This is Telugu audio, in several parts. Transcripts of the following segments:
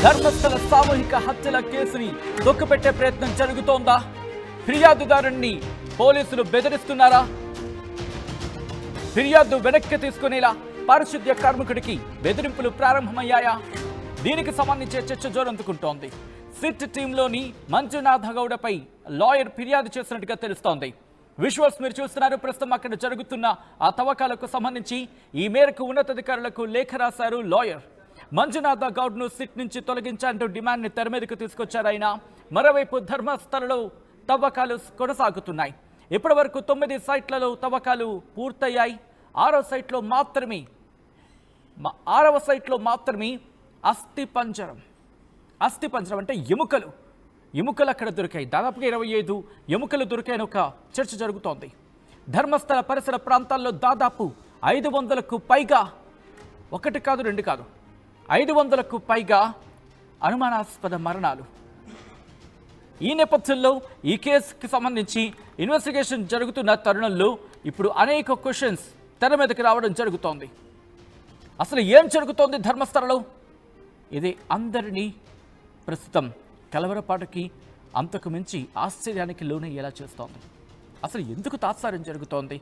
ధర్మస్థల సామూహిక హత్యల కేసుని తొక్కుపెట్టే ప్రయత్నం జరుగుతోందా? ఫిర్యాదుదారుణ్ణి పోలీసులు బెదిరిస్తున్నారా? ఫిర్యాదు వెనక్కి తీసుకునేలా పారిశుద్ధ్య కార్మికుడికి బెదిరింపులు ప్రారంభమయ్యాయా? దీనికి సంబంధించే చర్చ జోరందుకుంటోంది. సిట్ టీంలోని మంజునాథ గౌడపై లాయర్ ఫిర్యాదు చేసినట్టుగా తెలుస్తోంది. విజువల్స్ మీరు చూస్తున్నారు. ప్రస్తుతం అక్కడ జరుగుతున్న ఆ తవ్వకాలకు సంబంధించి ఈ మేరకు ఉన్నతాధికారులకు లేఖ రాశారు లాయర్. మంజునాథ గౌడ్ను సిట్ నుంచి తొలగించాలంటూ డిమాండ్ని తెర మీదకు తీసుకొచ్చారు ఆయన. మరోవైపు ధర్మస్థలలో తవ్వకాలు కొనసాగుతున్నాయి. ఇప్పటి వరకు 9 సైట్లలో తవ్వకాలు పూర్తయ్యాయి. 6వ సైట్లో మాత్రమే అస్థిపంజరం అంటే ఎముకలు అక్కడ దొరికాయి. దాదాపుగా 25 ఎముకలు దొరికాయని ఒక చర్చ జరుగుతోంది. ధర్మస్థల పరిసర ప్రాంతాల్లో దాదాపు 500కు పైగా, ఒకటి కాదు రెండు కాదు, 500కు పైగా అనుమానాస్పద మరణాలు. ఈ నేపథ్యంలో ఈ కేసుకి సంబంధించి ఇన్వెస్టిగేషన్ జరుగుతున్న తరుణంలో ఇప్పుడు అనేక క్వశ్చన్స్ తెర మీదకి రావడం జరుగుతోంది. అసలు ఏం జరుగుతోంది ధర్మస్థలలో? ఇది అందరినీ ప్రస్తుతం కలవరపాటుకి, అంతకు మించి ఆశ్చర్యానికి లోనయ్యేలా చేస్తోంది. అసలు ఎందుకు తాత్సారం జరుగుతోంది?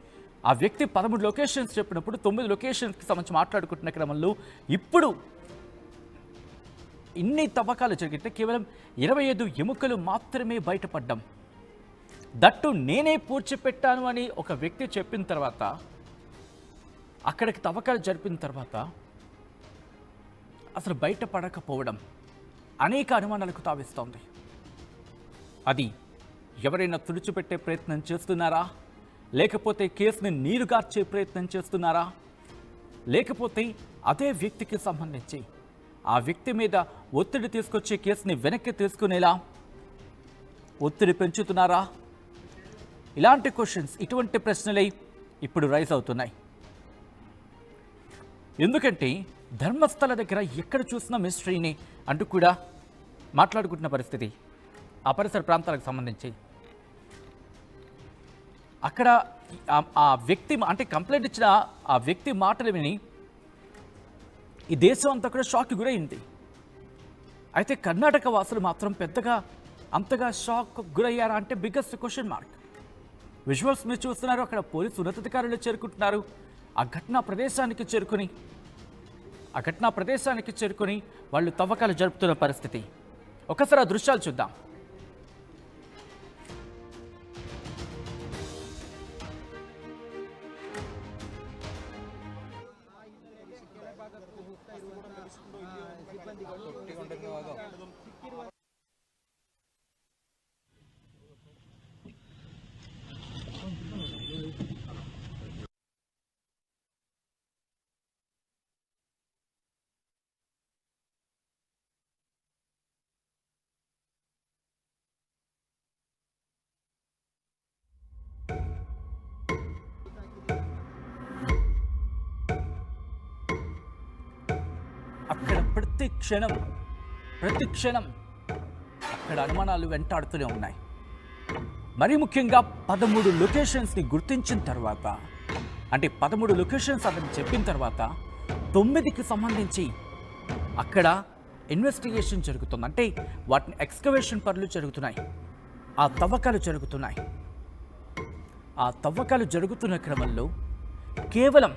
ఆ వ్యక్తి 13 లొకేషన్స్ చెప్పినప్పుడు 9 లొకేషన్స్కి సంబంధించి మాట్లాడుకుంటున్న క్రమంలో ఇప్పుడు ఇన్ని తవ్వకాలు జరిగితే కేవలం 25 ఎముకలు మాత్రమే బయటపడ్డం. దట్టు నేనే పూడ్చిపెట్టాను అని ఒక వ్యక్తి చెప్పిన తర్వాత, అక్కడికి తవ్వకాలు జరిపిన తర్వాత అసలు బయటపడకపోవడం అనేక అనుమానాలకు తావిస్తోంది. అది ఎవరైనా తుడిచిపెట్టే ప్రయత్నం చేస్తున్నారా? లేకపోతే కేసుని నీరుగార్చే ప్రయత్నం చేస్తున్నారా? లేకపోతే అదే వ్యక్తికి సంబంధించి ఆ వ్యక్తి మీద ఒత్తిడి తీసుకొచ్చే కేసుని వెనక్కి తీసుకునేలా ఒత్తిడి పెంచుతున్నారా? ఇలాంటి క్వశ్చన్స్, ఇటువంటి ప్రశ్నలే ఇప్పుడు రైజ్ అవుతున్నాయి. ఎందుకంటే ధర్మస్థల దగ్గర ఎక్కడ చూసినా మిస్టరీని అంటూ కూడా మాట్లాడుకుంటున్న పరిస్థితి. ఆ పరిసర ప్రాంతాలకు సంబంధించి అక్కడ ఆ వ్యక్తి అంటే కంప్లైంట్ ఇచ్చిన ఆ వ్యక్తి మాటలు విని ఈ దేశం అంతా కూడా షాక్కి గురైంది. అయితే కర్ణాటక వాసులు మాత్రం అంతగా షాక్ గురయ్యారా అంటే బిగ్గెస్ట్ క్వశ్చన్ మార్క్. విజువల్స్ మీరు చూస్తున్నారు. అక్కడ పోలీసు ఉన్నతాధికారులు చేరుకుంటున్నారు. ఆ ఘటనా ప్రదేశానికి చేరుకొని వాళ్ళు తవ్వకాలు జరుపుతున్న పరిస్థితి. ఒకసారి ఆ దృశ్యాలు చూద్దాం. అక్కడ ప్రతి క్షణం అక్కడ అనుమానాలు వెంటాడుతూనే ఉన్నాయి. మరీ ముఖ్యంగా 13 లొకేషన్స్ని గుర్తించిన తర్వాత, అంటే 13 లొకేషన్స్ అతను చెప్పిన తర్వాత 9కి సంబంధించి అక్కడ ఇన్వెస్టిగేషన్ జరుగుతుంది. అంటే వాటిని ఎక్స్కవేషన్ పనులు జరుగుతున్నాయి, ఆ తవ్వకాలు జరుగుతున్న క్రమంలో కేవలం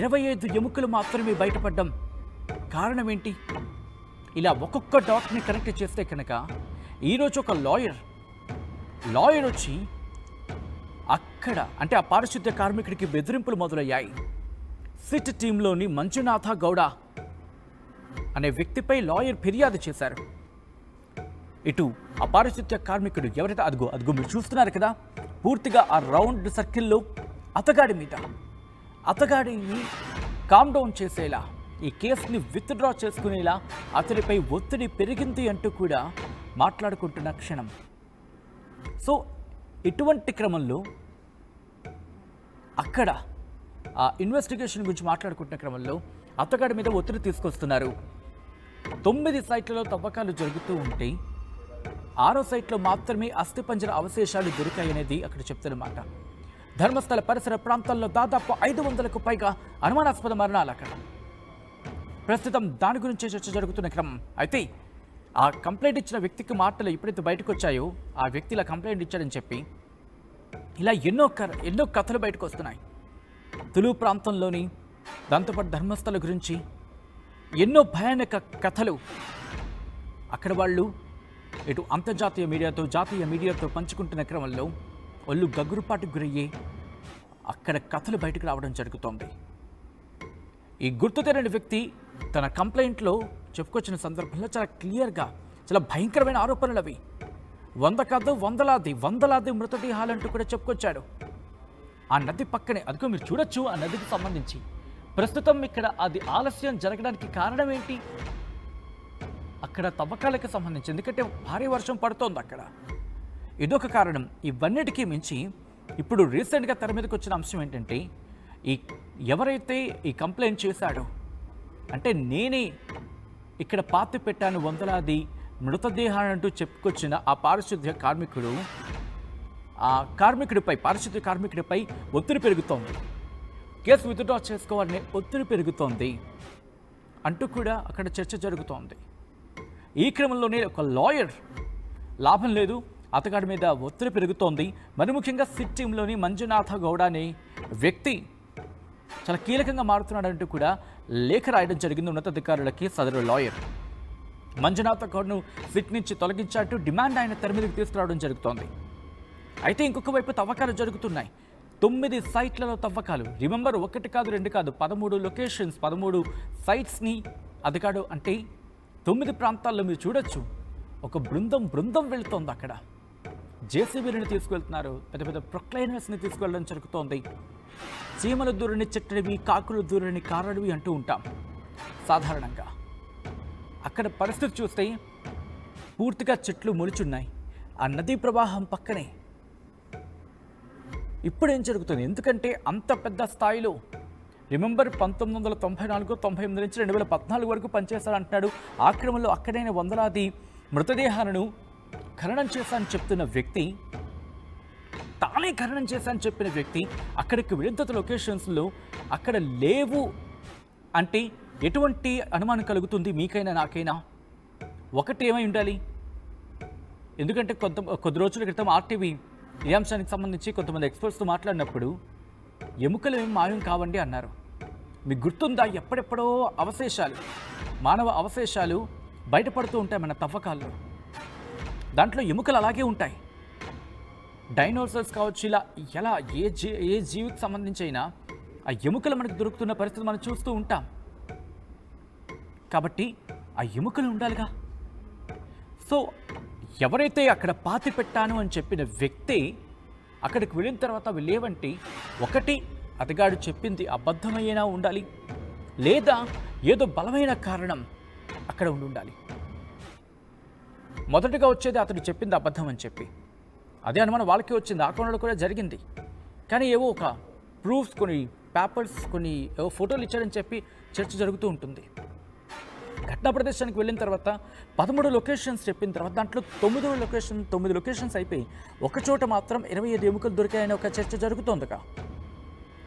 25 ఎముకలు మాత్రమే బయటపడ్డం. కారణం ఏంటి? ఇలా ఒక్కొక్క డాట్ని కనెక్ట్ చేస్తే కనుక ఈరోజు ఒక లాయర్ వచ్చి అక్కడ అంటే ఆ పారిశుద్ధ్య కార్మికుడికి బెదిరింపులు మొదలయ్యాయి. సిట్ టీంలోని మంజునాథ గౌడ అనే వ్యక్తిపై లాయర్ ఫిర్యాదు చేశారు. ఇటు ఆ పారిశుద్ధ్య కార్మికుడు ఎవరైతే అదుగో మీరు చూస్తున్నారు కదా, పూర్తిగా ఆ రౌండ్ సర్కిల్లో అతగాడిని కామ్ డౌన్ చేసేలా, ఈ కేసుని విత్డ్రా చేసుకునేలా అతడిపై ఒత్తిడి పెరిగింది అంటూ కూడా మాట్లాడుకుంటున్న క్షణం. సో ఇటువంటి క్రమంలో అక్కడ ఆ ఇన్వెస్టిగేషన్ గురించి మాట్లాడుకుంటున్న క్రమంలో అతగాడి మీద ఒత్తిడి తీసుకొస్తున్నారు. 9 సైట్లలో తవ్వకాలు జరుగుతూ ఉంటే 6వ సైట్లో మాత్రమే అస్థిపంజర అవశేషాలు దొరికాయనేది అక్కడ చెప్తున్నమాట. ధర్మస్థల పరిసర ప్రాంతాల్లో దాదాపు 500కు పైగా అనుమానాస్పద మరణాలు. అక్కడ ప్రస్తుతం దాని గురించే చర్చ జరుగుతున్న క్రమం. అయితే ఆ కంప్లైంట్ ఇచ్చిన వ్యక్తికి మాటలు ఎప్పుడైతే బయటకు వచ్చాయో, ఆ వ్యక్తి ఇలా కంప్లైంట్ ఇచ్చాడని చెప్పి ఇలా ఎన్నో కథలు బయటకు వస్తున్నాయి. తులు ప్రాంతంలోని దాంతోపాటు ధర్మస్థల గురించి ఎన్నో భయానక కథలు అక్కడ వాళ్ళు ఇటు అంతర్జాతీయ మీడియాతో జాతీయ మీడియాతో పంచుకుంటున్న క్రమంలో ఒళ్ళు గగురుపాటుకు గురయ్యే అక్కడ కథలు బయటకు రావడం జరుగుతోంది. ఈ గుర్తు తెలియని వ్యక్తి తన కంప్లైంట్లో చెప్పుకొచ్చిన సందర్భంలో చాలా క్లియర్గా చాలా భయంకరమైన ఆరోపణలు అవి. 100 కాదు వందలాది మృతదేహాలంటూ కూడా చెప్పుకొచ్చాడు. ఆ నది పక్కనే అదిగో మీరు చూడొచ్చు, ఆ నదికి సంబంధించి ప్రస్తుతం ఇక్కడ అది ఆలస్యం జరగడానికి కారణం ఏంటి? అక్కడ తవ్వకాలకు సంబంధించి, ఎందుకంటే భారీ వర్షం పడుతోంది అక్కడ, ఇదొక కారణం. ఇవన్నిటికీ మించి ఇప్పుడు రీసెంట్గా తెర మీదకి వచ్చిన అంశం ఏంటంటే, ఎవరైతే ఈ కంప్లైంట్ చేశాడో, అంటే నేనే ఇక్కడ పాతి పెట్టాను వందలాది మృతదేహాలంటూ చెప్పుకొచ్చిన ఆ పారిశుద్ధ్య కార్మికుడిపై ఒత్తిడి పెరుగుతోంది. కేసు విత్డ్రా చేసుకోవాలనే ఒత్తిడి పెరుగుతోంది అంటూ కూడా అక్కడ చర్చ జరుగుతోంది. ఈ క్రమంలోనే ఒక లాయర్ లాభం లేదు, అతగాడి మీద ఒత్తిడి పెరుగుతోంది. మరి ముఖ్యంగా సిట్ టీంలోని మంజునాథ గౌడ అనే వ్యక్తి చాలా కీలకంగా మారుతున్నాడంటూ కూడా లేఖ రాయడం జరిగింది ఉన్నతాధికారులకి. సదరు లాయర్ మంజునాథ గౌడ్ను సిట్ నుంచి తొలగించాలంటూ డిమాండ్ ఆయన తెర మీదకి తీసుకురావడం జరుగుతోంది. అయితే ఇంకొక వైపు తవ్వకాలు జరుగుతున్నాయి. 9 సైట్లలో తవ్వకాలు. రిమెంబర్, 1 కాదు 2 కాదు, 13 లొకేషన్స్, 13 సైట్స్ని అధికాడు. అంటే 9 ప్రాంతాల్లో మీరు చూడొచ్చు, ఒక బృందం వెళుతోంది అక్కడ. జేసీబీలను తీసుకువెళ్తున్నారు, పెద్ద పెద్ద ప్రొక్లైనర్స్ని తీసుకువెళ్ళడం జరుగుతోంది. చీమల దూరని చెట్టడివి, కాకుల దూరని కారడివి అంటూ ఉంటాం సాధారణంగా. అక్కడ పరిస్థితి చూస్తే పూర్తిగా చెట్లు మొలిచున్నాయి. ఆ నదీ ప్రవాహం పక్కనే ఇప్పుడు ఏం జరుగుతుంది? ఎందుకంటే అంత పెద్ద స్థాయిలో రిమెంబర్ 1994-98 నుంచి 2014 వరకు పనిచేస్తాడంటున్నాడు. ఆ క్రమంలో అక్కడైన వందలాది మృతదేహాలను ఖననం చేశానని చెప్తున్న వ్యక్తి, తానే ఖననం చేశానని చెప్పిన వ్యక్తి అక్కడికి వెళ్ళిన లొకేషన్స్లో అక్కడ లేవు అంటే ఎటువంటి అనుమానం కలుగుతుంది మీకైనా నాకైనా? ఒకటి ఏమై ఉండాలి, ఎందుకంటే కొద్ది రోజుల క్రితం ఆర్టీవీ ఈ అంశానికి సంబంధించి కొంతమంది ఎక్స్పర్ట్స్తో మాట్లాడినప్పుడు ఎముకలు ఏం మాయం కావండి అన్నారు. మీకు గుర్తుందా? ఎప్పుడెప్పుడో మానవ అవశేషాలు బయటపడుతూ ఉంటాయి మన తవ్వకాల్లో. దాంట్లో ఎముకలు అలాగే ఉంటాయి. డైనోసార్స్ కావచ్చు, ఎలా ఏ జీవికి సంబంధించి అయినా ఆ ఎముకలు మనకు దొరుకుతున్న పరిస్థితి మనం చూస్తూ ఉంటాం. కాబట్టి ఆ ఎముకలు ఉండాలిగా. సో ఎవరైతే అక్కడ పాతి పెట్టాను అని చెప్పిన వ్యక్తి అక్కడికి వెళ్ళిన తర్వాత అవి లేవంటే, ఒకటి అతగాడు చెప్పింది అబద్ధమైనా ఉండాలి, లేదా ఏదో బలమైన కారణం అక్కడ ఉండాలి. మొదటగా వచ్చేది అతడు చెప్పింది అబద్ధం అని చెప్పి, అదే అనుమానం వాళ్ళకి వచ్చింది. ఆ కోణంలో కూడా జరిగింది. కానీ ఏవో ఒక ప్రూఫ్స్, కొన్ని పేపర్స్, కొన్ని ఏవో ఫోటోలు ఇచ్చారని చెప్పి చర్చ జరుగుతూ ఉంటుంది. ఘటనా ప్రదేశానికి వెళ్ళిన తర్వాత 13 లొకేషన్స్ చెప్పిన తర్వాత దాంట్లో 9 లొకేషన్స్ అయిపోయి ఒక చోట మాత్రం 25 ఎముకలు దొరికాయని ఒక చర్చ జరుగుతోందిగా.